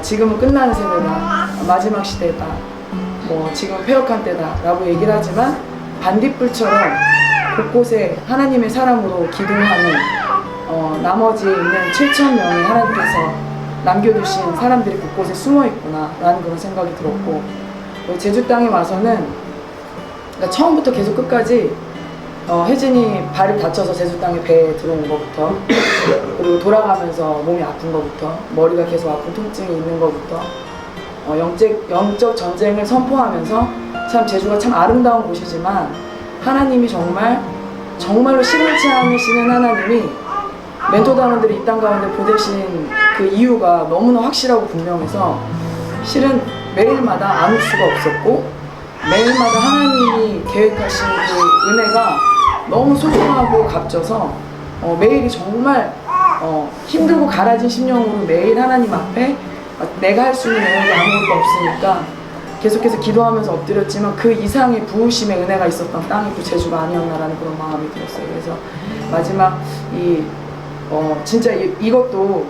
지금은 끝나는 세대다, 마지막 시대다, 뭐 지금 폐역한 때다 라고 얘기를 하지만 반딧불처럼 곳곳에 하나님의 사람으로 기도하는 나머지 있는 7,000명의 하나님께서 남겨두신 사람들이 곳곳에 숨어있구나 라는 그런 생각이 들었고, 제주 땅에 와서는 그러니까 처음부터 계속 끝까지 혜진이 발을 다쳐서 제주 땅에 배에 들어온 것부터, 그리고 돌아가면서 몸이 아픈 것부터, 머리가 계속 아픈 통증이 있는 것부터, 영적 전쟁을 선포하면서 참 제주가 참 아름다운 곳이지만 하나님이 정말로 시간치 않으시는 하나님이 멘토 단원들이 이 땅 가운데 보내신 그 이유가 너무나 확실하고 분명해서 실은 매일마다 아무 수가 없었고, 매일마다 하나님이 계획하신 그 은혜가 너무 소중하고 값져서 매일이 정말 힘들고 갈아진 심령으로 매일 하나님 앞에 내가 할 수 있는 영역이 아무것도 없으니까 계속해서 기도하면서 엎드렸지만 그 이상의 부으심의 은혜가 있었던 땅이 또 제주가 아니었나라는 그런 마음이 들었어요. 그래서 마지막 진짜 이것도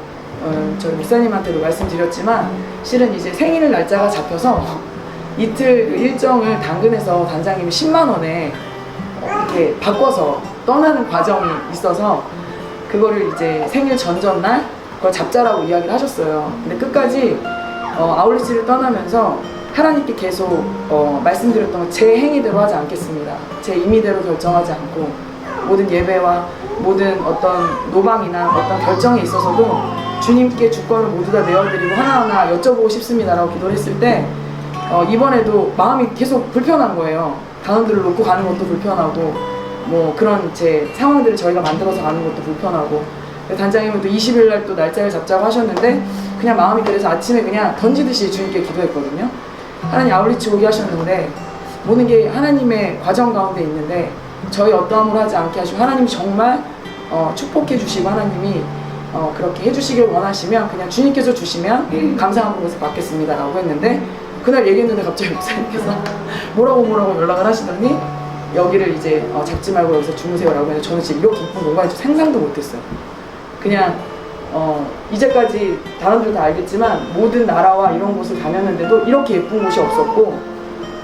저희 목사님한테도 말씀드렸지만 실은 이제 생일 날짜가 잡혀서 이틀 일정을 당근에서 단장님이 10만 원에 이렇게 바꿔서 떠나는 과정이 있어서 그거를 이제 생일 전날 그걸 잡자라고 이야기를 하셨어요. 근데 끝까지 아울리스를 떠나면서 하나님께 계속 말씀드렸던 건 제 행위대로 하지 않겠습니다. 제 임의대로 결정하지 않고 모든 예배와 모든 어떤 노방이나 어떤 결정에 있어서도 주님께 주권을 모두 다 내어드리고 하나하나 여쭤보고 싶습니다라고 기도를 했을 때 이번에도 마음이 계속 불편한 거예요. 단원들을 놓고 가는 것도 불편하고 뭐 그런 제 상황들을 저희가 만들어서 가는 것도 불편하고, 단장님은 또 20일 날 또 날짜를 잡자고 하셨는데 그냥 마음이 그래서 아침에 그냥 던지듯이 주님께 기도했거든요. 하나님 아울리치 오게 하셨는데 모든 게 하나님의 과정 가운데 있는데 저희 어떠함으로 하지 않게 하시고 하나님이 정말 축복해 주시고 하나님이 그렇게 해주시길 원하시면 그냥 주님께서 주시면 감사한 것을 받겠습니다 라고 했는데, 그날 얘기했는데 갑자기 목사님께서 뭐라고 연락을 하시더니 여기를 이제 잡지 말고 여기서 주무세요 라고 해서 저는 진짜 이렇게 이쁜 공간인 줄 상상도 못했어요. 그냥 이제까지 다른들 다 알겠지만 모든 나라와 이런 곳을 다녔는데도 이렇게 예쁜 곳이 없었고,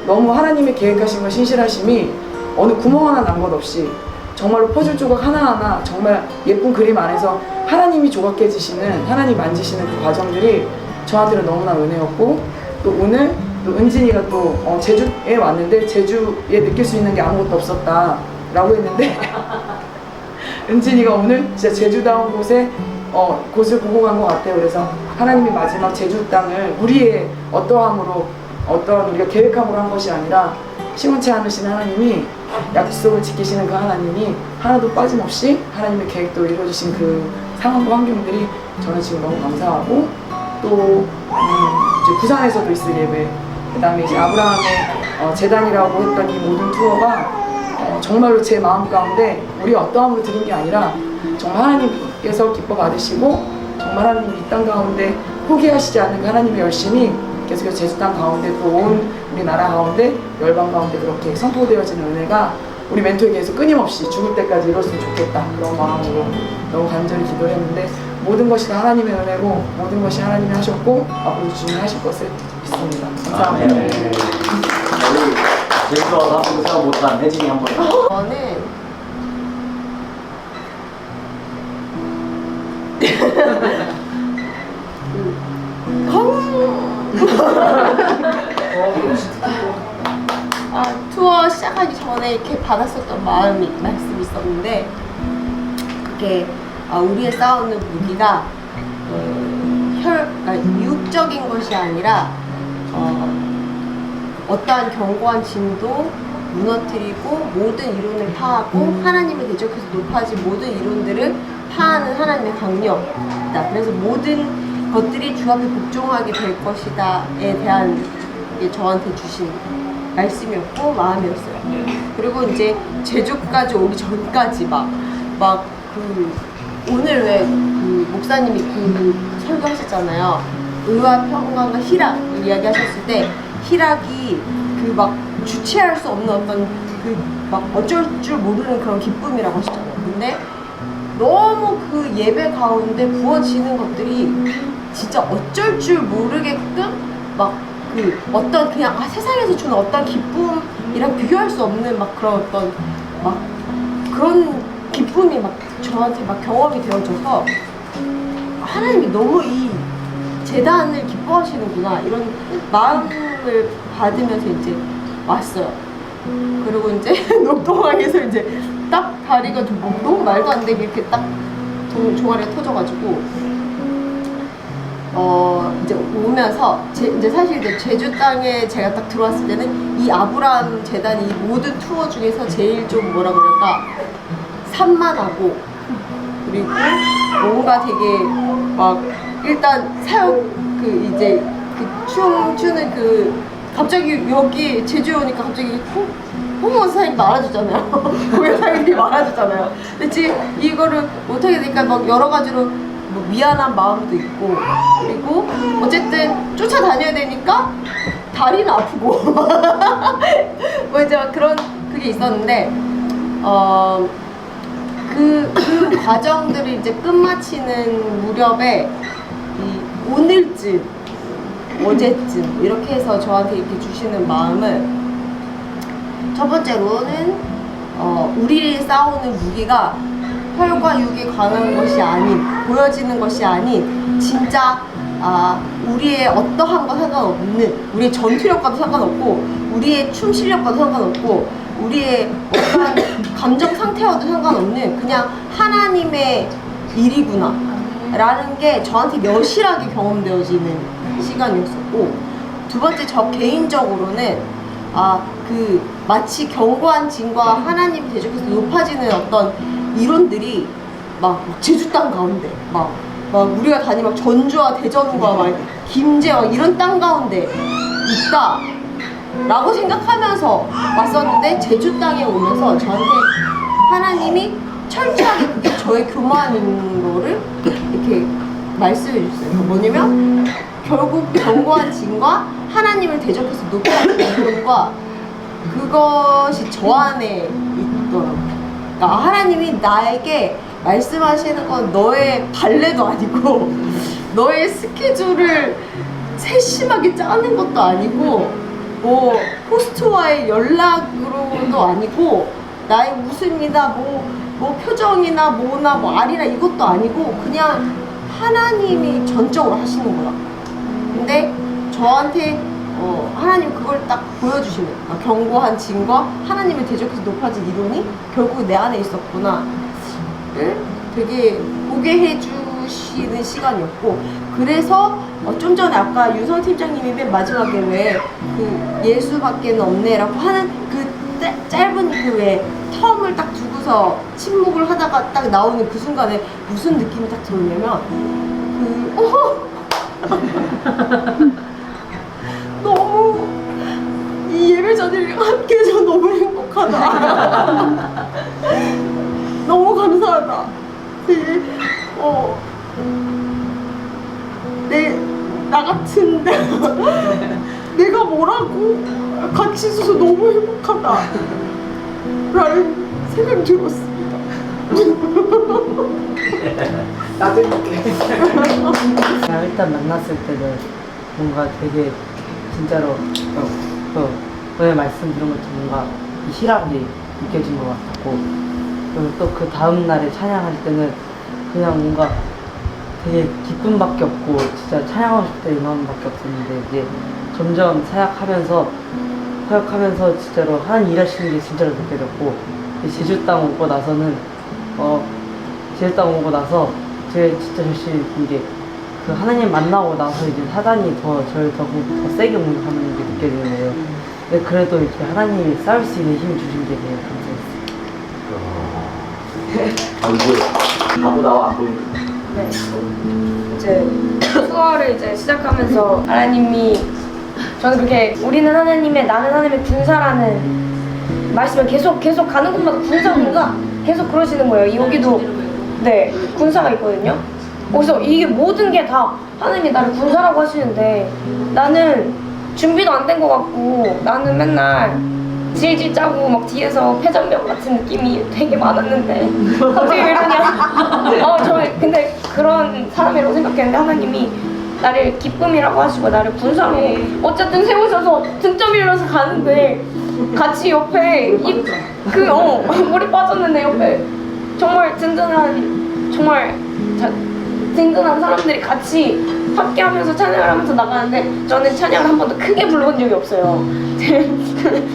너무 하나님의 계획하신 것 신실하심이 어느 구멍 하나 난 것 없이 정말로 퍼즐 조각 하나하나 정말 예쁜 그림 안에서 하나님이 조각해 주시는, 하나님 만지시는 그 과정들이 저한테는 너무나 은혜였고, 또 오늘 또 은진이가 또 제주에 왔는데 제주에 느낄 수 있는 게 아무것도 없었다 라고 했는데 은진이가 오늘 진짜 제주다운 곳을 보고 간 것 같아요. 그래서 하나님이 마지막 제주 땅을 우리의 어떠함으로 우리가 계획함으로 한 것이 아니라 시원치 않으신 하나님이 약속을 지키시는 그 하나님이 하나도 빠짐없이 하나님의 계획도 이루어주신 그 상황과 환경들이 저는 지금 너무 감사하고, 또 이제 부산에서도 있을 예배, 그 다음에 이제 아브라함의 재단이라고 했던 이 모든 투어가 정말로 제 마음 가운데 우리 어떠함으로 드린 게 아니라 정말 하나님께서 기뻐 받으시고 정말 하나님이 이 땅 가운데 포기하시지 않는 그 하나님의 열심이 계속해서 제주 땅 가운데 또 온 우리나라 가운데 열방 가운데 그렇게 선포되어지는 은혜가 우리 멘토에게 계속 끊임없이 죽을 때까지 이뤘으면 좋겠다 그런 마음으로 너무 간절히 기도를 했는데, 모든 것이 다 하나님의 은혜고 모든 것이 하나님이 하셨고 앞으로 주님이 하실 것을 믿습니다. 감사합니다. 제주도 와서 한 번도 생각 못한 혜진이 한 번. 저는 투어 시작하기 전에 이렇게 받았었던 말씀이 있었는데, 그게 우리의 싸우는 무기가 그러니까 육적인 것이 아니라 어떠한 견고한 진도 무너뜨리고 모든 이론을 파하고 하나님의 대적해서 높아진 모든 이론들을 파하는 하나님의 강력이다. 그래서 모든 것들이 주 앞에 복종하게 될 것이다에 대한 저한테 주신 말씀이었고 마음이었어요. 그리고 이제 제주까지 오기 전까지 오늘 왜 그 목사님이 그 설교하셨잖아요. 의와 평강과 희락 이야기하셨을 때 희락이 그 막 주체할 수 없는 어떤 그 막 어쩔 줄 모르는 그런 기쁨이라고 하셨잖아요. 근데 너무 그 예배 가운데 부어지는 것들이 진짜 어쩔 줄 모르게끔 막 그 어떤 그냥 세상에서 주는 어떤 기쁨이랑 비교할 수 없는 막 그런 어떤 막 그런 기쁨이 막 저한테 막 경험이 되어져서 하나님이 너무 이 재단을 기뻐하시는구나 이런 마음을 받으면서 이제 왔어요. 그리고 이제 녹동항에서 이제 딱 다리가 너무 말도 안 되게 이렇게 딱 종아리가 터져가지고 이제 오면서 이제 사실 이제 제주 땅에 제가 딱 들어왔을 때는 이 아브라함 재단이 이 모든 투어 중에서 제일 좀 뭐라 그럴까 산만하고 그리고 뭔가 되게 막 일단 사역 그 이제 그 춤추는 그 갑자기 여기 제주에 오니까 갑자기 홍보 사장님 말아주잖아요. 공연 사장님이 말아주잖아요. 근데 지금 이거를 못하게 되니까 막 여러 가지로 뭐 미안한 마음도 있고 그리고 어쨌든 쫓아다녀야 되니까 다리는 아프고 뭐 이제 막 그런 그게 있었는데 그 과정들을 이제 끝마치는 무렵에 이 오늘쯤 어제쯤 이렇게 해서 저한테 이렇게 주시는 마음을 첫 번째로는 우리를 싸우는 무기가 혈과 육에 관한 것이 아닌 보여지는 것이 아닌 진짜 우리의 어떠한 거 상관없는 우리의 전투력과도 상관없고 우리의 춤 실력과도 상관없고 우리의 어떠한 감정 상태와도 상관없는 그냥 하나님의 일이구나 라는 게 저한테 여실하게 경험되어지는 시간이었었고 두 번째 저 개인적으로는 그 마치 견고한 진과 하나님 대적해서 높아지는 어떤 이론들이 막 제주 땅 가운데 막 우리가 다니 막 전주와 대전과 막 김제 막 이런 땅 가운데 있다 라고 생각하면서 왔었는데 제주 땅에 오면서 저한테 하나님이 철저하게 그게 저의 교만인 거를 이렇게 말씀해 주셨어요. 그러니까 뭐냐면 결국 견고한 진과 하나님을 대적해서 높아지는 이론과 그것이 저 안에 있더라고요. 그러니까 하나님이 나에게 말씀하시는 건 너의 발레도 아니고 너의 스케줄을 세심하게 짜는 것도 아니고 뭐 호스트와의 연락으로도 아니고 나의 웃음이나 뭐 표정이나 뭐나 뭐 알이나 이것도 아니고 그냥 하나님이 전적으로 하시는 거야. 근데 저한테 하나님 그걸 딱 보여주시는 견고한 진과 하나님을 대적해서 높아진 이론이 결국 내 안에 있었구나 되게 보게 해주시는 시간이었고 그래서 좀 전에 아까 윤성 팀장님이 맨 마지막에 왜 그 예수밖에는 없네라고 하는 그 짧은 그 왜 텀을 딱 두고서 침묵을 하다가 딱 나오는 그 순간에 무슨 느낌이 딱 들었냐면 너무 이 예배 자리를 함께 해서 너무 행복하다. 너무 감사하다. 되게 나 같은 내가 뭐라고 같이 있어서 너무 행복하다 라는 생각이 들었습니다. 나도 이렇게 그냥 일단 만났을 때는 뭔가 되게 진짜로 오늘 말씀 들은 것처럼 뭔가 희락이 느껴진 것 같았고 그리고 또 그 다음 날에 찬양할 때는 그냥 뭔가 되게 기쁨밖에 없고 진짜 찬양하고 싶다 이 마음밖에 없었는데 이제 점점 사역하면서 진짜로 하나님 일하시는 게 진짜로 느껴졌고 제주 땅 오고 나서는 제주 땅 오고 나서 제가 진짜 열심히 본 게 그 하나님 만나고 나서 이제 사단이 저를 더 세게 공격하는 게 느껴지는 거예요. 근데 그래도 이렇게 하나님이 싸울 수 있는 힘 주신 게 되게 감사했어요. 이제 아무 나와 안 보이는. 네. 이제 투어를 이제 시작하면서 하나님이 저는 그렇게 우리는 하나님의 나는 하나님의 군사라는 말씀을 계속 가는 곳마다 군사 계속 그러시는 거예요. 여기도 네 군사가 있거든요. 그래서 이게 모든 게 다 하나님이 나를 군사라고 하시는데 나는 준비도 안 된 것 같고 나는 맨날 질질 짜고 막 뒤에서 패전병 같은 느낌이 되게 많았는데 갑자기 왜 이러냐 저 근데 그런 사람이라고 생각했는데 하나님이 나를 기쁨이라고 하시고 나를 군사로 어쨌든 세우셔서 등점 일러서 가는데 같이 옆에 물이 빠졌는데 옆에 정말 든든한 사람들이 같이 함께하면서 찬양을 하면서 나가는데 저는 찬양을 한 번도 크게 불러본 적이 없어요.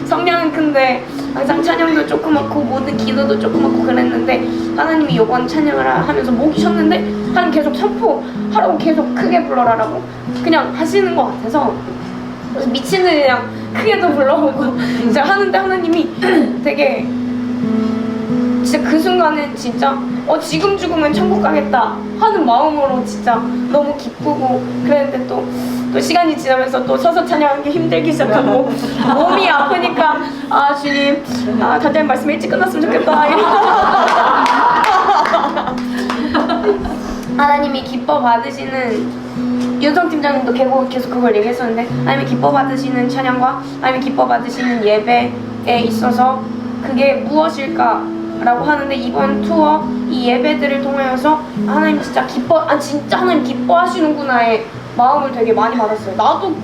성량은 큰데 항상 찬양도 조그맣고 모든 기도도 조그맣고 그랬는데 하나님이 이번 찬양을 하면서 목이 쉬었는데 하나님 계속 선포하라고 계속 크게 불러라라고 그냥 하시는 것 같아서 그래서 미친 듯이 그냥 크게도 불러보고 진짜 하는데 하나님이 되게 진짜 그 순간은 진짜 지금 죽으면 천국 가겠다 하는 마음으로 진짜 너무 기쁘고 그랬는데 또 시간이 지나면서 또 서서 찬양하는 게 힘들기 시작하고 몸이 아프니까 주님 단장님 말씀 일찍 끝났으면 좋겠다 하나님이 기뻐 받으시는 윤성 팀장님도 계속 그걸 얘기했었는데 하나님이 기뻐 받으시는 찬양과 하나님이 기뻐 받으시는 예배에 있어서 그게 무엇일까? 라고 하는데 이번 투어 이 예배들을 통하여서 하나님 진짜 진짜 하나님 기뻐하시는구나의 마음을 되게 많이 받았어요.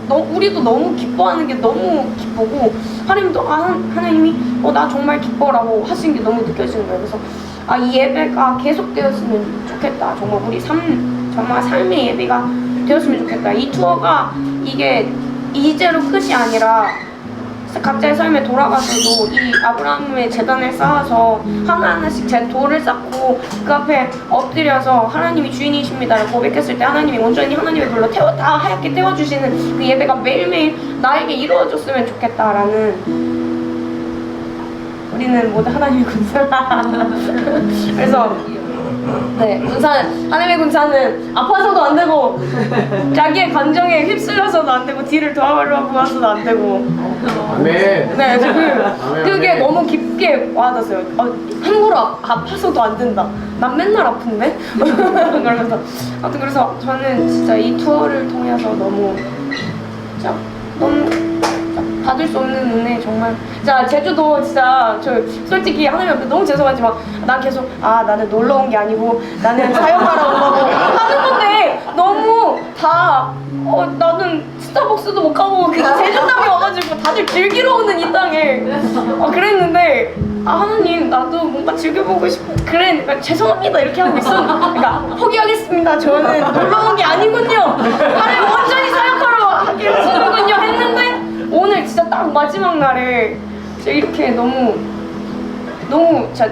우리도 너무 기뻐하는 게 너무 기쁘고 하나님도 하나님이 나 정말 기뻐라고 하시는 게 너무 느껴지는 거예요. 그래서 이 예배가 계속되었으면 좋겠다. 정말 우리 정말 삶의 예배가 되었으면 좋겠다. 이 투어가 이게 이제로 끝이 아니라 각자의 삶에 돌아가서도 이 아브라함의 재단을 쌓아서 하나하나씩 제 돌을 쌓고 그 앞에 엎드려서 하나님이 주인이십니다라고 고백했을 때 하나님이 온전히 하나님의 불로 다 하얗게 태워주시는 그 예배가 매일매일 나에게 이루어졌으면 좋겠다라는 우리는 모두 하나님의 군사다. 그래서 하나님의 군사는 아파서도 안 되고 자기의 감정에 휩쓸려서도 안 되고 뒤를 도와가려고 해서도 안 되고 그게 너무 깊게 와닿았어요. 함부로 아파서도 안 된다. 난 맨날 아픈데? 그래서 저는 진짜 이 투어를 통해서 너무 받을 수 없는 은혜 정말. 자 제주도 진짜 저 솔직히 하나님 앞에 너무 죄송하지만 난 계속 나는 놀러 온 게 아니고 나는 사역하러 온 거고 하는 건데 너무 다 나는 스타벅스도 못 가고 제주 땅에 와가지고 다들 즐기러 오는 이 땅에 그랬는데 하나님 나도 뭔가 즐겨보고 싶어 그러니까 죄송합니다 이렇게 하고 있어. 그러니까 포기하겠습니다. 저는 놀러 온 게 아니군요. 하나님 온전히 사역하러 하게 하시는군요 했는데 오늘 진짜 딱 마지막 날에 이렇게 너무 제가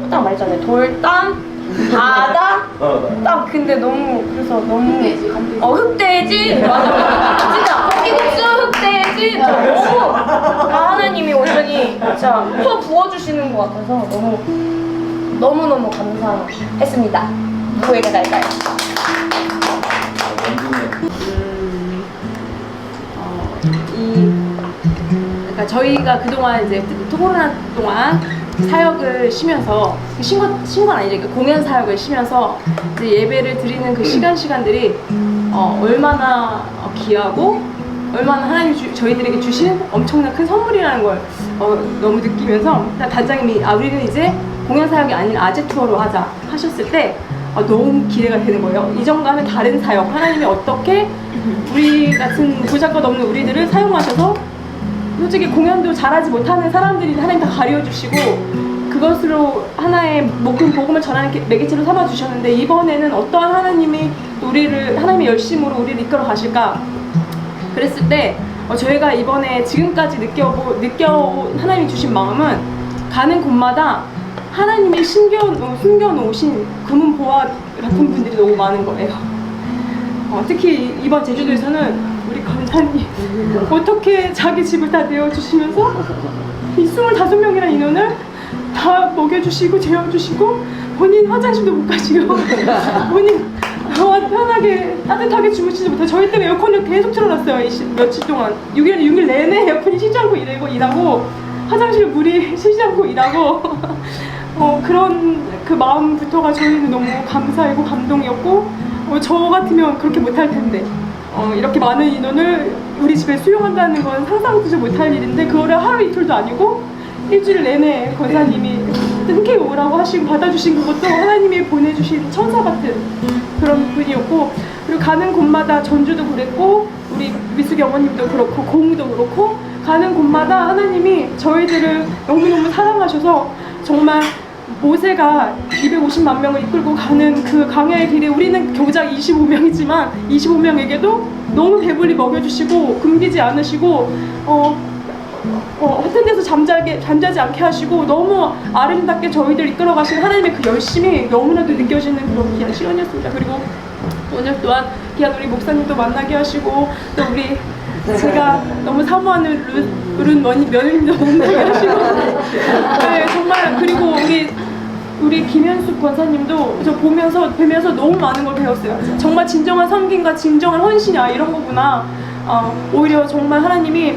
딱 말했잖아요. 돌담, 바다, 딱 근데 그래서 너무 흑돼지 맞아 진짜 고기국수 흑돼지 너무 하나님이 온전히 진짜 부어주시는 것 같아서 너무 감사했습니다. 누구에게 갈까요? 그러니까 저희가 그동안 이제 코로나 동안 사역을 쉬면서 쉰 건 아니죠. 그러니까 공연 사역을 쉬면서 이제 예배를 드리는 그 시간들이 얼마나 귀하고 얼마나 하나님이 저희들에게 주신 엄청난 큰 선물이라는 걸 너무 느끼면서 단장님이 우리는 이제 공연 사역이 아닌 아재 투어로 하자 하셨을 때 너무 기대가 되는 거예요. 이 정도 하면 다른 사역 하나님이 어떻게 우리 같은 보잘것 없는 우리들을 사용하셔서 솔직히 공연도 잘하지 못하는 사람들이 하나님 다 가려주시고 그것으로 하나의 복음을 전하는 매개체로 삼아주셨는데 이번에는 어떠한 하나님이 하나님의 열심으로 우리를 이끌어 가실까 그랬을 때 저희가 이번에 지금까지 느껴온 하나님이 주신 마음은 가는 곳마다 하나님이 숨겨놓으신 금은 보화 같은 분들이 너무 많은 거예요. 특히 이번 제주도에서는 우리 권사님 어떻게 자기 집을 다 내어주시면서 이 25명이라는 인원을 다 먹여주시고 재워주시고 본인 화장실도 못 가시고 본인 편하게 따뜻하게 주무시지 못해 저희 때문에 에어컨을 계속 틀어놨어요. 며칠 동안 6일 내내 에어컨이 쉬지 않고 일하고 화장실 물이 쉬지 않고 일하고 그런 그 마음부터가 저희는 너무 감사하고 감동이었고 저 같으면 그렇게 못할 텐데 이렇게 많은 인원을 우리 집에 수용한다는 건 상상도 못할 일인데 그거를 하루 이틀도 아니고 일주일 내내 권사님이 흔쾌히 오라고 하시고 받아주신 그것도 하나님이 보내주신 천사 같은 그런 분이었고 그리고 가는 곳마다 전주도 그랬고 우리 미숙이 어머님도 그렇고 공도 그렇고 가는 곳마다 하나님이 저희들을 너무너무 사랑하셔서 정말 모세가 250만 명을 이끌고 가는 그 광야의 길에 우리는 교작 25명이지만 25명에게도 너무 배불리 먹여주시고 굶기지 않으시고 헛된 데서 잠자지 않게 하시고 너무 아름답게 저희들 이끌어 가신 하나님의 그 열심이 너무나도 느껴지는 그런 귀한 시간이었습니다. 그리고 오늘 또한 귀한 우리 목사님도 만나게 하시고 또 우리 제가 너무 사모하는 룬 며느님도 만나게 하시고 네, 정말 그리고 우리 김현숙 권사님도 저 뵈면서 너무 많은 걸 배웠어요. 정말 진정한 섬김과 진정한 헌신이 이런 거구나. 오히려 정말 하나님이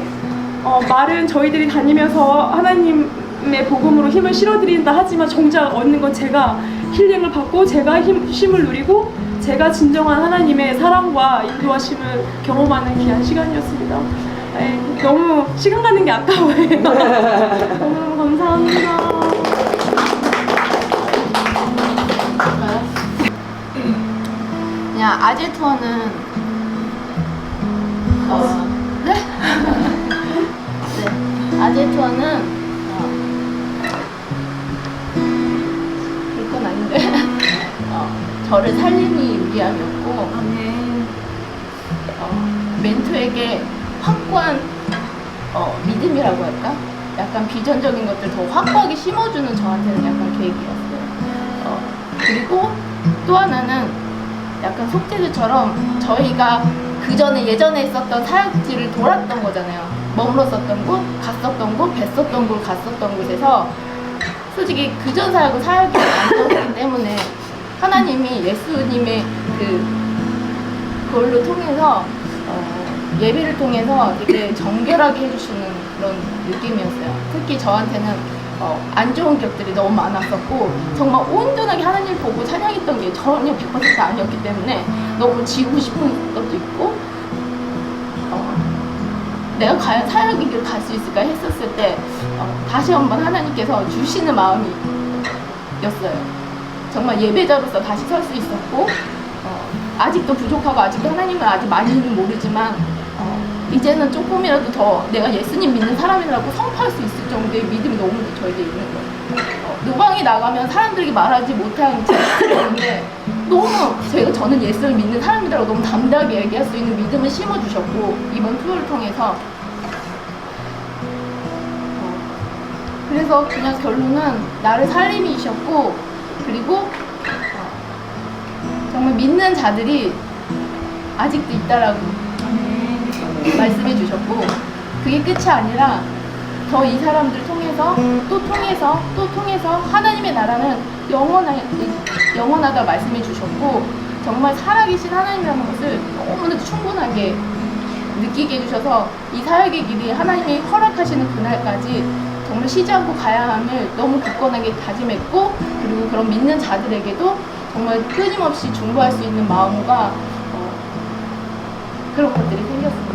말은 저희들이 다니면서 하나님의 복음으로 힘을 실어드린다 하지만 정작 얻는 건 제가 힐링을 받고 제가 힘을 누리고 제가 진정한 하나님의 사랑과 인도하심을 경험하는 귀한 시간이었습니다. 네, 너무 시간 가는 게 아까워요. 너무 감사합니다. 그냥 아재 투어는 네? 네. 아재 투어는 그건 아닌데 저를 살림이 위함이었고 멘토에게 확고한 믿음이라고 할까? 약간 비전적인 것들 더 확고하게 심어주는 저한테는 약간 계획이었어요. 그리고 또 하나는 약간 속죄주처럼 저희가 그 전에 예전에 있었던 사역지를 돌았던 거잖아요. 머물렀었던 곳, 갔었던 곳, 뵀었던 곳, 갔었던 곳에서 솔직히 그전 사역은 사역이 안 되기 때문에 하나님이 예수님의 그걸로 통해서 예배를 통해서 되게 정결하게 해주시는 그런 느낌이었어요. 특히 저한테는 안 좋은 기억들이 너무 많았었고 정말 온전하게 하나님 보고 찬양했던 게 전혀 100% 아니었기 때문에 너무 지고 싶은 것도 있고 내가 과연 사역의 길을 갈 수 있을까 했었을 때 다시 한번 하나님께서 주시는 마음이었어요. 정말 예배자로서 다시 설 수 있었고 아직도 부족하고 아직도 하나님은 아직 많이는 모르지만 이제는 조금이라도 더 내가 예수님 믿는 사람이라고 선포할 수 있을 정도의 믿음이 너무 저에게 있는 거예요. 노방에 나가면 사람들에게 말하지 못하는 제 있는데 너무 저는 예수를 믿는 사람이라고 너무 담대하게 얘기할 수 있는 믿음을 심어주셨고 이번 투어를 통해서 그래서 그냥 결론은 나를 살림이셨고 그리고 정말 믿는 자들이 아직도 있다라고 말씀해 주셨고 그게 끝이 아니라 더 이 사람들 통해서 또 통해서 하나님의 나라는 영원하다 말씀해 주셨고 정말 살아계신 하나님이라는 것을 너무나도 충분하게 느끼게 해주셔서 이 사역의 길이 하나님이 허락하시는 그날까지 정말 쉬지 않고 가야 함을 너무 굳건하게 다짐했고 그리고 그런 믿는 자들에게도 정말 끊임없이 중보할 수 있는 마음과 그런 것들이 생겼습니다.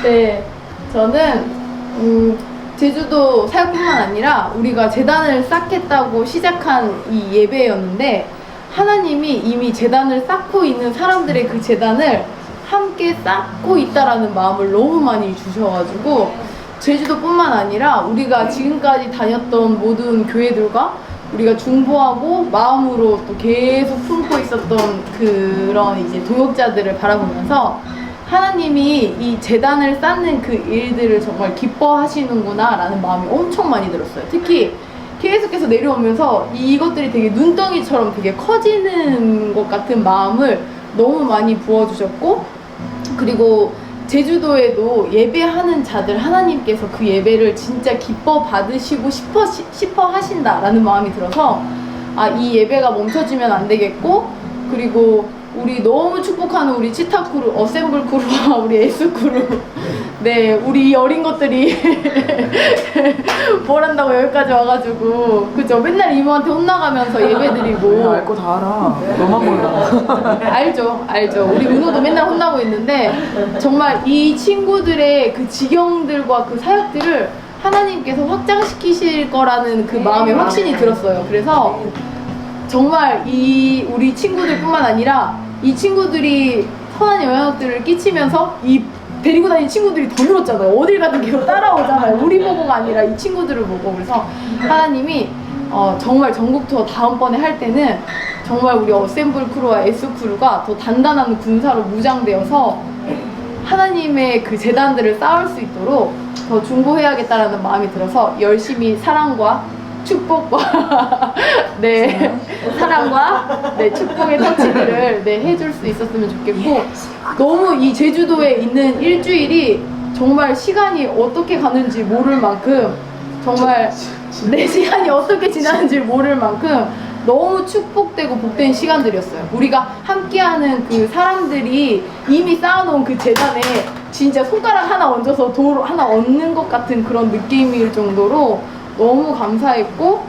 네, 저는 제주도 사역뿐만 아니라 우리가 재단을 쌓겠다고 시작한 이 예배였는데 하나님이 이미 재단을 쌓고 있는 사람들의 그 재단을 함께 쌓고 있다라는 마음을 너무 많이 주셔가지고 제주도뿐만 아니라 우리가 지금까지 다녔던 모든 교회들과 우리가 중보하고 마음으로 또 계속 품고 있었던 그런 이제 동역자들을 바라보면서 하나님이 이 재단을 쌓는 그 일들을 정말 기뻐하시는구나 라는 마음이 엄청 많이 들었어요. 특히 계속해서 내려오면서 이것들이 되게 눈덩이처럼 되게 커지는 것 같은 마음을 너무 많이 부어주셨고 그리고 제주도에도 예배하는 자들 하나님께서 그 예배를 진짜 기뻐 받으시고 싶어 하신다라는 마음이 들어서 이 예배가 멈춰지면 안 되겠고 그리고 우리 너무 축복하는 우리 치타 크루, 어셈블 크루와 우리 에스 크루 네 우리 어린 것들이 뭘 한다고 여기까지 와가지고 그죠 맨날 이모한테 혼나가면서 예배드리고 알 거 다 알아. 너만 몰라. 알죠. 우리 은호도 맨날 혼나고 있는데 정말 이 친구들의 그 지경들과 그 사역들을 하나님께서 확장시키실 거라는 그 마음의 확신이 들었어요. 그래서 정말 이 우리 친구들뿐만 아니라 이 친구들이 선한 영향력들을 끼치면서 이 데리고 다니는 친구들이 더 늘었잖아요. 어딜 가든 계속 따라오잖아요. 우리 보고가 아니라 이 친구들을 보고. 그래서 하나님이 정말 전국 투어 다음번에 할 때는 정말 우리 어셈블 크루와 S 크루가 더 단단한 군사로 무장되어서 하나님의 그 재단들을 쌓을 수 있도록 더 중보해야겠다라는 마음이 들어서 열심히 사랑과 축복과 네 사랑과 네 축복의 터치들을 네 해줄 수 있었으면 좋겠고, 너무 이 제주도에 있는 일주일이 정말 시간이 어떻게 가는지 모를 만큼, 정말 내 시간이 어떻게 지나는지 모를 만큼 너무 축복되고 복된 시간들이었어요. 우리가 함께하는 그 사람들이 이미 쌓아놓은 그 재단에 진짜 손가락 하나 얹어서 돌 하나 얹는 것 같은 그런 느낌일 정도로 너무 감사했고,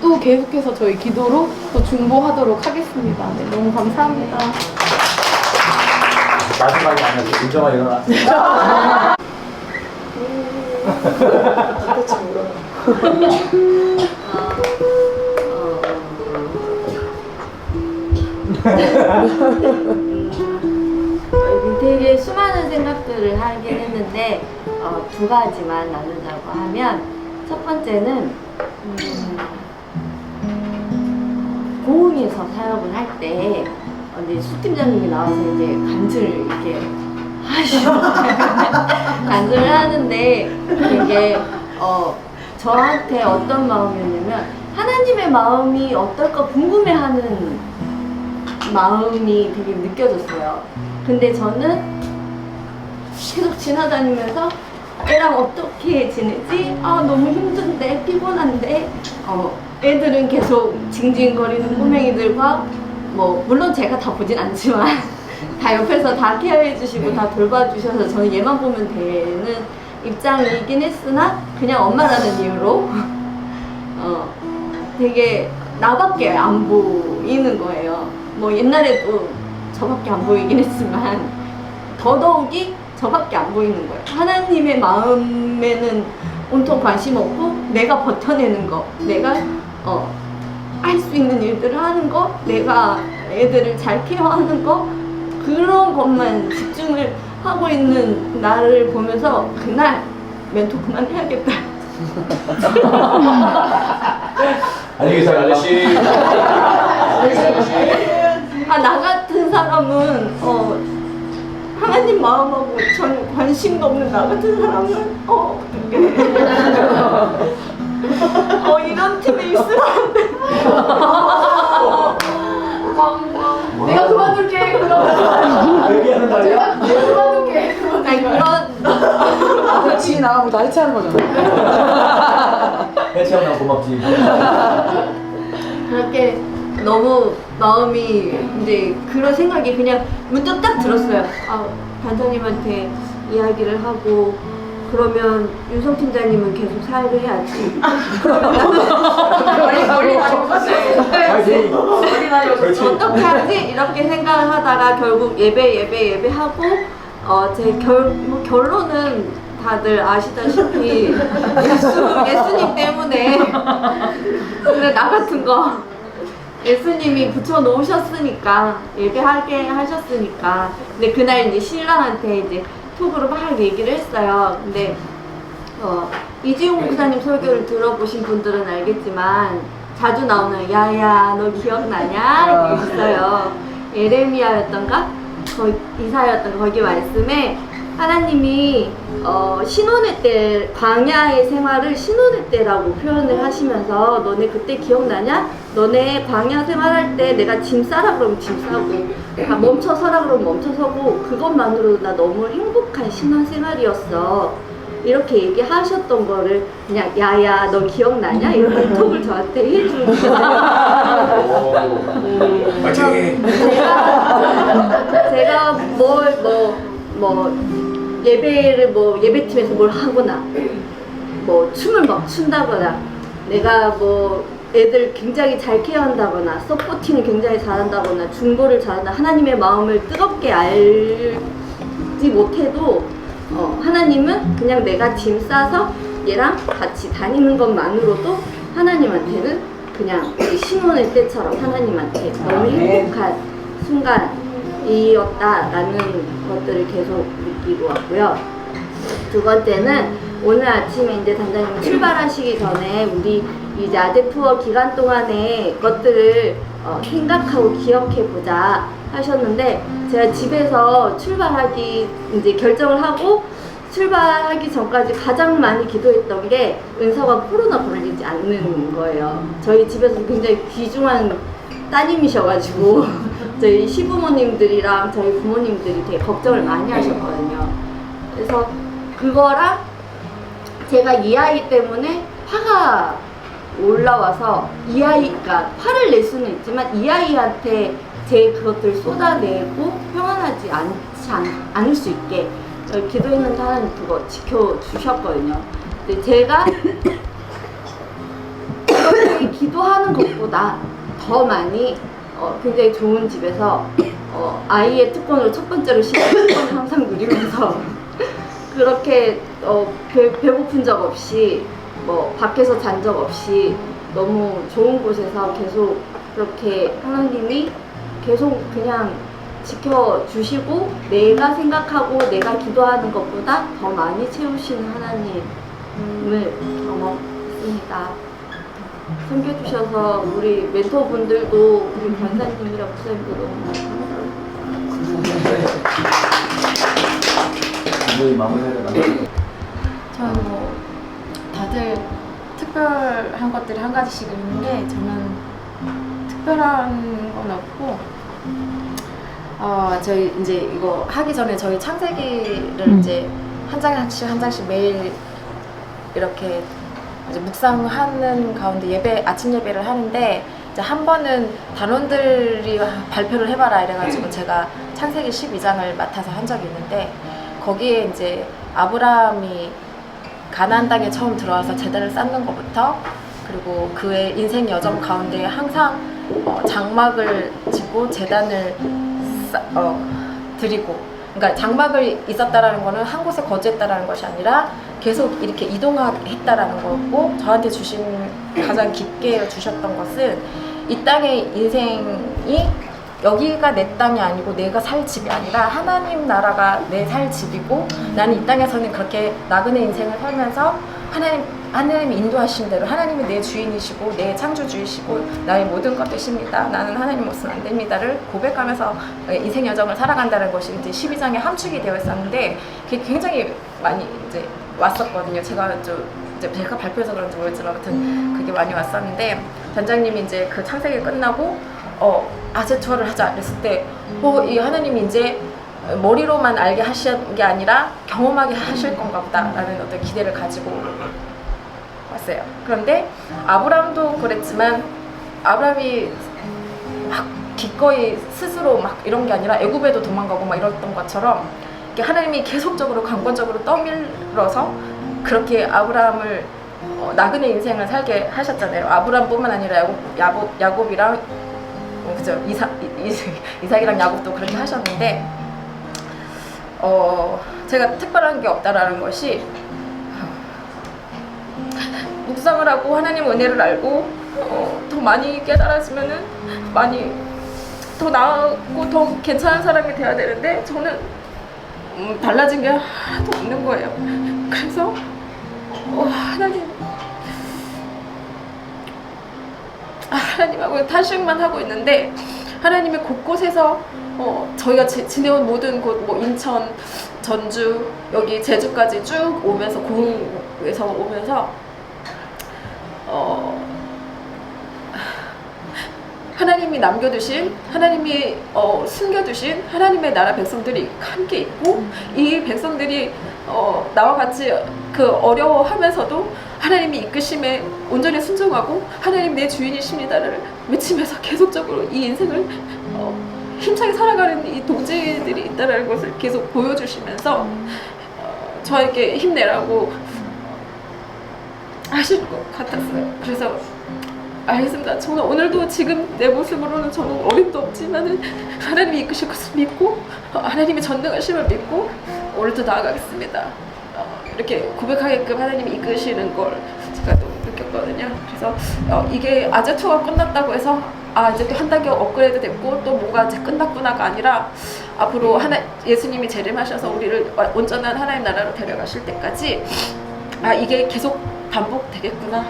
또 계속해서 저희 기도로 또 중보하도록 하겠습니다. 네, 너무 감사합니다. 마지막에 아니었어. 인정아 일어나. 도대체 뭐라고. 되게 수많은 생각들을 하긴 했는데 두 가지만 나누자고 하면, 첫 번째는 고흥에서 사역을 할 때 이제 수팀장님이 나와서 이제 간증을 이렇게 간증을 하는데, 이게 저한테 어떤 마음이었냐면 하나님의 마음이 어떨까 궁금해하는 마음이 되게 느껴졌어요. 근데 저는 계속 지나다니면서 애랑 어떻게 지내지? 너무 힘든데, 피곤한데, 애들은 계속 징징거리는 꼬맹이들과, 물론 제가 다 보진 않지만 다 옆에서 다 케어해 주시고 다 돌봐주셔서 저는 얘만 보면 되는 입장이긴 했으나, 그냥 엄마라는 이유로 되게 나밖에 안 보이는 거예요. 옛날에도 저밖에 안 보이긴 했지만 더더욱이 저밖에 안 보이는 거예요. 하나님의 마음에는 온통 관심 없고, 내가 버텨내는 거, 내가 할 수 있는 일들을 하는 거, 내가 애들을 잘 케어하는 거, 그런 것만 집중을 하고 있는 나를 보면서 그날 멘토 그만해야겠다. 안녕히 계세요 아저씨. 나 같은 사람은 하나님 마음하고 전혀 관심도 없는 나 같은 사람은 이런 팀에 있으면 안 돼. 내가 그만둘게. 그럼 얘기하는 날이야? 내가 그만둘게. 아니 그런 지금 나가면 다 해체하는 거잖아. 해체하면 고맙지. 그렇게 너무 마음이 이제 그런 생각이 그냥 문득 딱 들었어요. 반장님한테 이야기를 하고, 그러면 윤성 팀장님은 계속 사역을 해야지. 어떻게 하지? 이렇게 생각을 하다가 결국 예배하고, 제 결론은 다들 아시다시피 예수님 때문에. 근데 나 같은 거 예수님이 붙여놓으셨으니까, 예배하게 하셨으니까. 근데 그날 이제 신랑한테 이제 톡으로 막 얘기를 했어요. 근데 이지용 목사님 설교를 들어보신 분들은 알겠지만 자주 나오는 야야 너 기억나냐? 이게 있어요. 예레미야였던가? 이사야였던가? 거기 말씀에 하나님이 신혼의 때, 광야의 생활을 신혼의 때라고 표현을 하시면서, 너네 그때 기억나냐? 너네 광야 생활할 때 내가 짐 싸라 그러면 짐 싸고, 멈춰서라 그러면 멈춰서고, 그것만으로도 나 너무 행복한 신혼생활이었어. 이렇게 얘기하셨던 거를 그냥 야야 너 기억나냐? 이렇게 톡을 저한테 해주셨어요. 제가 예배를 예배팀에서 뭘 하거나, 춤을 막 춘다거나, 내가 애들 굉장히 잘 케어한다거나, 서포팅을 굉장히 잘한다거나, 중보를 잘한다, 하나님의 마음을 뜨겁게 알지 못해도 하나님은 그냥 내가 짐 싸서 얘랑 같이 다니는 것만으로도 하나님한테는 그냥 우리 시몬의 때처럼 하나님한테 너무 행복한 순간이었다라는 것들을 계속 느끼고 왔고요. 두 번째는 오늘 아침에 이제 단장님이 출발하시기 전에 우리 이제 아재 투어 기간 동안의 것들을 생각하고 기억해 보자 하셨는데, 제가 집에서 출발하기 이제 결정을 하고 출발하기 전까지 가장 많이 기도했던 게 은서가 코로나 걸리지 않는 거예요. 저희 집에서 굉장히 귀중한 따님이셔가지고 저희 시부모님들이랑 저희 부모님들이 되게 걱정을 많이 하셨거든요. 그래서 그거랑 제가 이 아이 때문에 화가 올라와서 이 아이가 화를 낼 수는 있지만 이 아이한테 제 그것들을 쏟아내고 평안하지 않을 수 있게 기도했는데 하나님 그거 지켜주셨거든요. 근데 제가 그렇게 기도하는 것보다 더 많이 굉장히 좋은 집에서 아이의 특권으로 첫 번째로 식권을 항상 누리면서 그렇게 배고픈 적 없이 뭐 밖에서 잔 적 없이 너무 좋은 곳에서 계속 그렇게 하나님이 계속 그냥 지켜주시고 내가 생각하고 내가 기도하는 것보다 더 많이 채우시는 하나님을 경험했습니다. 섬겨주셔서 우리 멘토분들도 우리 권사님이랑 목사님도 너무 우리 마무리해야 되나? 저는 뭐 다들 특별한 것들이 한 가지씩 있는데 저는 특별한 건 없고 저희 이제 이거 하기 전에 저희 창세기를 이제 한 장씩 매일 이렇게 이제 묵상하는 가운데 아침 예배를 하는데 이제 한 번은 단원들이 발표를 해봐라 이래가지고 제가 창세기 12장을 맡아서 한 적이 있는데 거기에 이제 아브라함이 가나안 땅에 처음 들어와서 제단을 쌓는 것부터 그리고 그의 인생 여정 가운데 항상 장막을 짓고 제단을 드리고, 그러니까 장막을 있었다라는 거는 한 곳에 거주했다라는 것이 아니라 계속 이렇게 이동했다라는 거고, 저한테 주신 가장 깊게 주셨던 것은 이 땅의 인생이 여기가 내 땅이 아니고 내가 살 집이 아니라 하나님 나라가 내 살 집이고, 나는 이 땅에서는 그렇게 나그네 인생을 살면서 하나님이 인도하신 대로 하나님이 내 주인이시고 내 창조주이시고 나의 모든 것 되십니다. 나는 하나님 없으면 안 됩니다를 고백하면서 인생 여정을 살아간다는 것이 이제 12장에 함축이 되어 있었는데 그게 굉장히 많이 이제 왔었거든요. 제가 발표해서 그런지 모르겠지만 아무튼 그게 많이 왔었는데, 단장님이 이제 그 창세기 끝나고 아재 투어를 하자 그랬을 때 이 하나님이 이제 머리로만 알게 하신 게 아니라 경험하게 하실 건가 보다라는 어떤 기대를 가지고 왔어요. 그런데 아브라함도 그랬지만 아브라함이 막 기꺼이 스스로 막 이런 게 아니라 애굽에도 도망가고 막 이랬던 것처럼 하나님이 계속적으로 강권적으로 떠밀어서 그렇게 아브라함을 나그네 인생을 살게 하셨잖아요. 아브라함뿐만 아니라 야곱이랑 그죠, 이삭이랑 야곱도 그렇게 하셨는데 제가 특별한 게 없다라는 것이 묵상을 하고 하나님 은혜를 알고 더 많이 깨달아지면은 많이 더 나았고 더 괜찮은 사람이 돼야 되는데 저는 달라진 게 하나도 없는 거예요. 그래서 하나님하고 탄식만 하고 있는데, 하나님이 곳곳에서 저희가 지내온 모든 곳, 뭐 인천, 전주, 여기 제주까지 쭉 오면서 공에서 오면서 하나님이 남겨두신, 하나님이 숨겨두신 하나님의 나라 백성들이 함께 있고, 이 백성들이 나와 같이 그 어려워하면서도 하나님이 이끄심에 온전히 순종하고 하나님 내 주인이십니다를 외치면서 계속적으로 이 인생을 힘차게 살아가는 이 동지들이 있다는 것을 계속 보여주시면서 저에게 힘내라고 하실 것 같았어요. 그래서 알겠습니다. 저는 오늘도 지금 내 모습으로는 저는 어림도 없지만은 하나님이 이끄실 것을 믿고 하나님이 전능하심을 믿고 오늘도 나아가겠습니다. 이렇게 고백하게끔 하나님이 이끄시는 걸 제가 너무 느꼈거든요. 했거든요. 그래서 이게 아제트가 끝났다고 해서 이제 또 한 단계 업그레이드 됐고 또 뭐가 이제 끝났구나가 아니라 앞으로 예수님이 재림하셔서 우리를 온전한 하나님 나라로 데려가실 때까지 이게 계속 반복되겠구나.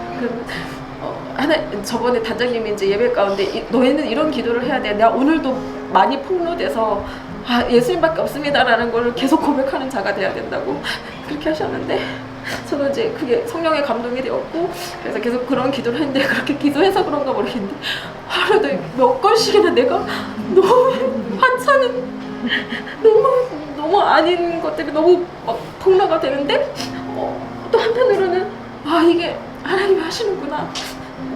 저번에 단장님이 이제 예배 가운데 너희는 이런 기도를 해야 돼. 내가 오늘도 많이 폭로돼서 예수님밖에 없습니다라는 걸 계속 고백하는 자가 돼야 된다고 그렇게 하셨는데 저는 이제 그게 성령의 감동이 되었고 그래서 계속 그런 기도를 했는데 그렇게 기도해서 그런가 모르겠는데 하루에 몇 건씩이나 내가 너무 하찮은 너무 아닌 것들이 너무 막 폭로가 되는데 또 한편으로는 이게 하나님이 하시는구나.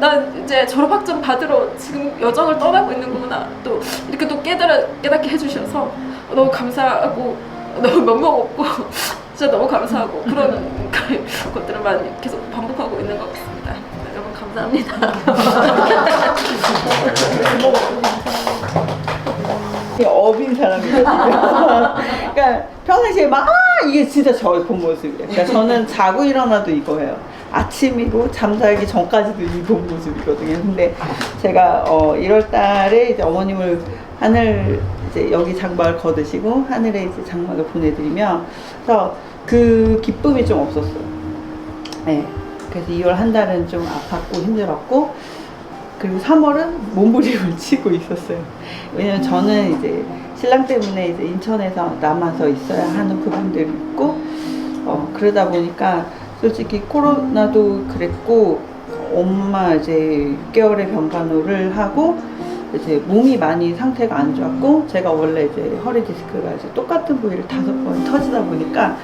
난 이제 졸업학점 받으러 지금 여정을 떠나고 있는구나. 또 이렇게 또 깨닫게 해주셔서 너무 감사하고 너무 면목없고 진짜 너무 감사하고 그런 것들만 계속 반복하고 있는 것 같습니다. 여러분 감사합니다. 업인 사람이거든요. 그러니까 평상시에 막 이게 진짜 저의 본 모습이에요. 그러니까 저는 자고 일어나도 이거 해요. 아침이고 잠자기 전까지도 이 본 모습이거든요. 근데 제가 1월 달에 이제 어머님을 이제 여기 장막을 거두시고 하늘에 이제 장막을 보내드리면 그래서 그 기쁨이 좀 없었어요. 네. 그래서 2월 한 달은 좀 아팠고 힘들었고 그리고 3월은 몸부림을 치고 있었어요. 왜냐면 저는 이제 신랑 때문에 이제 인천에서 남아서 있어야 하는 부분들이 있고 그러다 보니까 솔직히 코로나도 그랬고 엄마 이제 6개월의 병간호를 하고 이제 몸이 많이 상태가 안 좋았고 제가 원래 이제 허리 디스크가 이제 똑같은 부위를 5번 터지다 보니까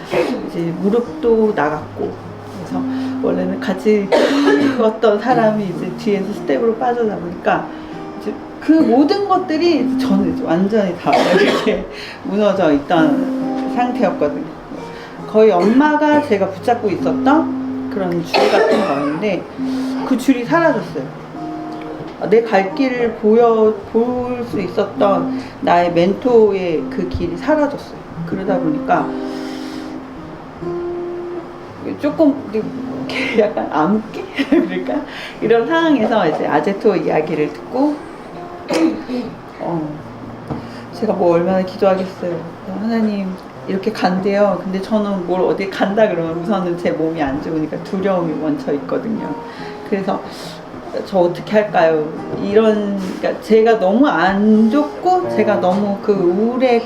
이제 무릎도 나갔고 그래서 원래는 같이 뛰었던 사람이 이제 뒤에서 스텝으로 빠져다 보니까 이제 그 모든 것들이 저는 이제 완전히 다 이렇게 무너져 있던 상태였거든요. 거의 엄마가 제가 붙잡고 있었던 그런 줄 같은 거였는데 그 줄이 사라졌어요. 내 갈 길을 볼 수 있었던 나의 멘토의 그 길이 사라졌어요. 그러다 보니까 조금 약간 암깨? 그럴까? 이런 상황에서 이제 아제토 이야기를 듣고 제가 뭐 얼마나 기도하겠어요. 하나님 이렇게 간대요. 근데 저는 뭘 어디 간다 그러면 우선은 제 몸이 안 좋으니까 두려움이 먼저 있거든요. 그래서 저 어떻게 할까요? 그러니까 제가 너무 안 좋고 제가 너무 그 우울의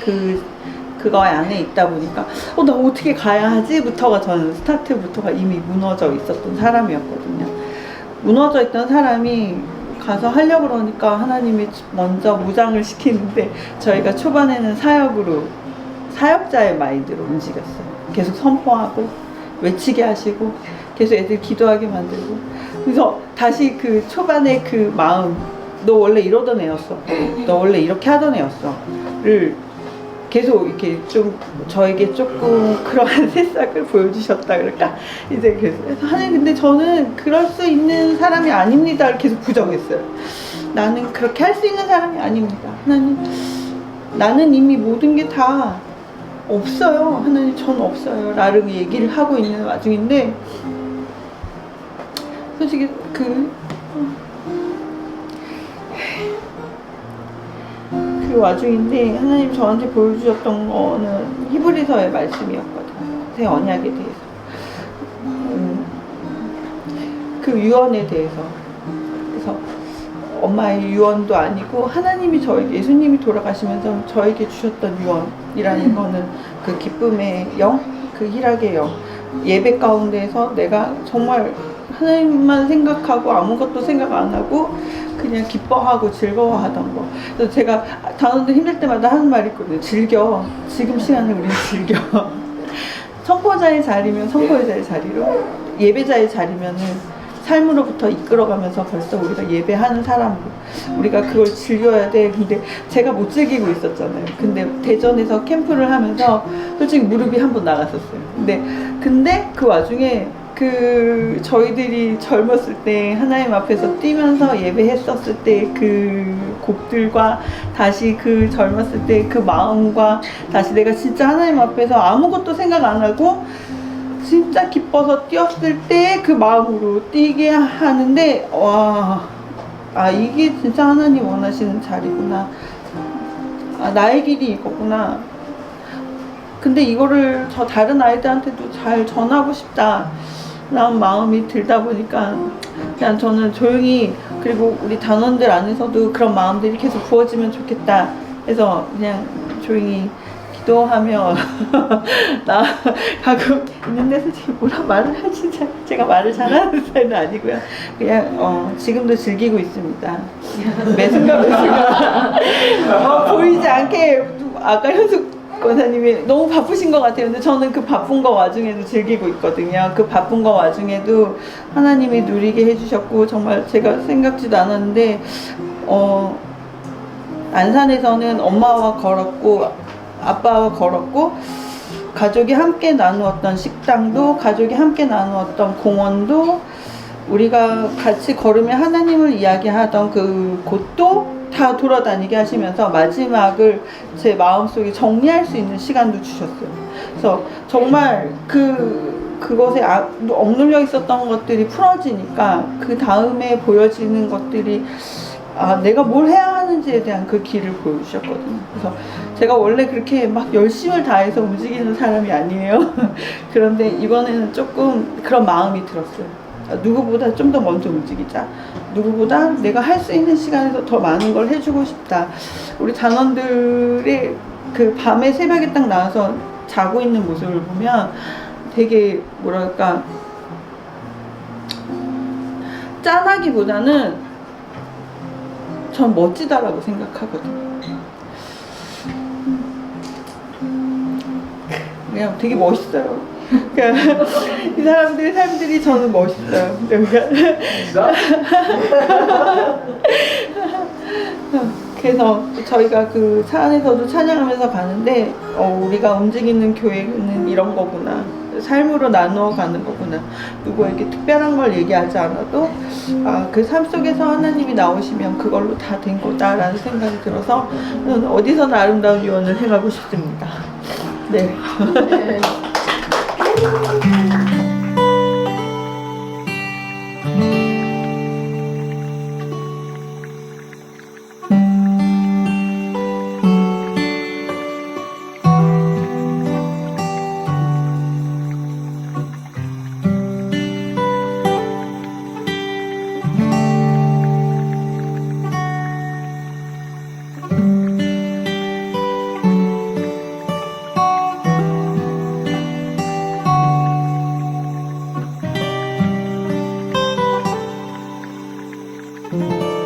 그거 안에 있다 보니까 나 어떻게 가야 하지?부터가 저는 스타트부터가 이미 무너져 있었던 사람이었거든요. 무너져 있던 사람이 가서 하려고 그러니까 하나님이 먼저 무장을 시키는데 저희가 초반에는 사역자의 마인드로 움직였어요. 계속 선포하고 외치게 하시고 계속 애들 기도하게 만들고 그래서 다시 그 초반에 그 마음 너 원래 이러던 애였어. 너 원래 이렇게 하던 애였어.를 계속 이렇게 좀 저에게 조금 그러한 새싹을 보여주셨다 그럴까? 이제 그래서 하나님 근데 저는 그럴 수 있는 사람이 아닙니다를 계속 부정했어요. 나는 그렇게 할 수 있는 사람이 아닙니다. 하나님 나는 이미 모든 게 다 없어요. 하나님 전 없어요. 라는 얘기를 하고 있는 와중인데 솔직히 그 와중인데 하나님 저한테 보여주셨던 거는 히브리서의 말씀이었거든요. 새 언약에 대해서 그 유언에 대해서 그래서 엄마의 유언도 아니고 하나님이 예수님이 돌아가시면서 저에게 주셨던 유언이라는 거는 그 기쁨의 영, 그 희락의 영 예배 가운데에서 내가 정말 하나님만 생각하고 아무것도 생각 안 하고 그냥 기뻐하고 즐거워하던 거. 그래서 제가 단원들 힘들 때마다 하는 말이 있거든요. 즐겨. 지금 시간을 우리는 즐겨. 선포자의 자리면 선포자의 자리로 예배자의 자리면은 삶으로부터 이끌어가면서 벌써 우리가 예배하는 사람으로 우리가 그걸 즐겨야 돼. 근데 제가 못 즐기고 있었잖아요. 근데 대전에서 캠프를 하면서 솔직히 무릎이 한 번 나갔었어요. 근데 그 와중에 저희들이 젊었을 때 하나님 앞에서 뛰면서 예배했었을 때 그 곡들과 다시 그 젊었을 때 그 마음과 다시 내가 진짜 하나님 앞에서 아무것도 생각 안 하고 진짜 기뻐서 뛰었을 때 그 마음으로 뛰게 하는데 이게 진짜 하나님 원하시는 자리구나. 나의 길이 이거구나. 근데 이거를 저 다른 아이들한테도 잘 전하고 싶다 라는 마음이 들다 보니까 그냥 저는 조용히, 그리고 우리 단원들 안에서도 그런 마음들이 계속 부어지면 좋겠다 해서 그냥 조용히 기도하며 나 가끔 있는 데서 뭐라 말을 하지, 제가 말을 잘하는 스타일은 아니고요. 그냥 지금도 즐기고 있습니다. 매 순간 보이지 않게. 아까 현숙 권사님이 너무 바쁘신 것 같아요. 근데 저는 그 바쁜 거 와중에도 즐기고 있거든요. 그 바쁜 거 와중에도 하나님이 누리게 해주셨고, 정말 제가 생각지도 않았는데 안산에서는 엄마와 걸었고 아빠와 걸었고, 가족이 함께 나누었던 식당도, 가족이 함께 나누었던 공원도, 우리가 같이 걸으며 하나님을 이야기하던 그 곳도 다 돌아다니게 하시면서 마지막을 제 마음속에 정리할 수 있는 시간도 주셨어요. 그래서 정말 그것에 억눌려 있었던 것들이 풀어지니까 그 다음에 보여지는 것들이 내가 뭘 해야 하는지에 대한 그 길을 보여주셨거든요. 그래서 제가 원래 그렇게 막 열심을 다해서 움직이는 사람이 아니에요. 그런데 이번에는 조금 그런 마음이 들었어요. 누구보다 좀 더 먼저 움직이자. 누구보다 내가 할 수 있는 시간에서 더 많은 걸 해주고 싶다. 우리 단원들의 그 밤에 새벽에 딱 나와서 자고 있는 모습을 보면 되게 뭐랄까, 짠하기보다는 전 멋지다라고 생각하거든요. 그냥 되게 멋있어요. 그러니까 이 사람들의 삶들이 저는 멋있어요. 그래서 저희가 그 차 안에서도 찬양하면서 가는데 우리가 움직이는 교회는 이런 거구나. 삶으로 나누어 가는 거구나. 누구에게 특별한 걸 얘기하지 않아도 그 삶 속에서 하나님이 나오시면 그걸로 다 된 거다라는 생각이 들어서 어디서나 아름다운 유언을 해가고 싶습니다. 네. 음.